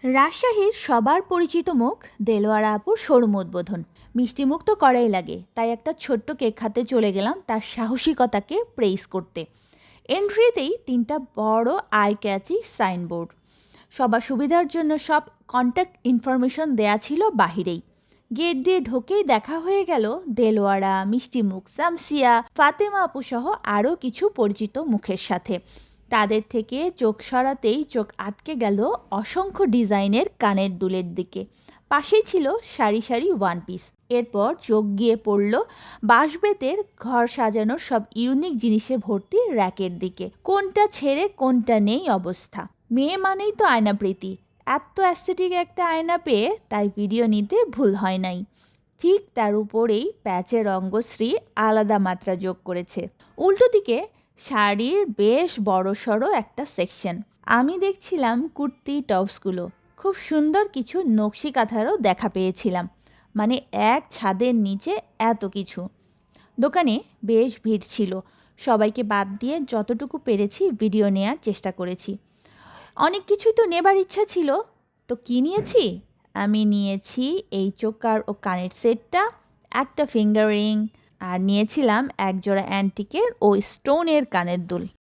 রাজশাহীর সবার পরিচিত মুখ দেলোয়ারা আপুর শোরুম উদ্বোধন। মিষ্টি মুখ তো করাই লাগে, তাই একটা ছোট্ট কেক হাতে চলে গেলাম তার সাহসিকতাকে প্রেইজ করতে। এন্ট্রিতেই 3টা বড় আই ক্যাচি সাইনবোর্ড। সবার সুবিধার জন্য সব কন্ট্যাক্ট ইনফরমেশন দেয়া ছিল বাহিরেই। গেট দিয়ে ঢোকেই দেখা হয়ে গেল দেলোয়ারা, মিষ্টিমুখ, সামসিয়া, ফাতেমা আপু সহ আরও কিছু পরিচিত মুখের সাথে। তাদের থেকে চোখ সরাতেই চোখ আটকে গেল অসংখ্য ডিজাইনের কানের দুলের দিকে। পাশেই ছিল সারি সারি ওয়ান পিস। এরপর চোখ গিয়ে পড়ল বাঁশবেতের ঘর সাজানোর সব ইউনিক জিনিসে ভর্তি র্যাকের দিকে। কোনটা ছেড়ে কোনটা নেই অবস্থা। মেয়ে মানেই তো আয়নাপ্রীতি, এত অ্যাস্থেটিক একটা আয়না পেয়ে তাই ভিডিও নিতে ভুল হয় নাই। ঠিক তার উপরেই প্যাচের রঙ্গশ্রী আলাদা মাত্রা যোগ করেছে। উল্টো দিকে শাড়ির বেশ বড়সড় একটা সেকশন। আমি দেখছিলাম কুর্তি টপসগুলো, খুব সুন্দর কিছু নকশি কাঁথারও দেখা পেয়েছিলাম। মানে এক ছাদের নিচে এত কিছু। দোকানে বেশ ভিড় ছিল, সবাইকে বাদ দিয়ে যতটুকু পেরেছি ভিডিও নেয়ার চেষ্টা করেছি। অনেক কিছুই তো নেবার ইচ্ছা ছিল, তো কী নিয়েছি? আমি নিয়েছি এই চোকার ও কানের সেটটা, একটা ফিঙ্গার রিং, আর নিয়েছিলাম একজোড়া অ্যান্টিকের ও স্টোনের কানের দুল।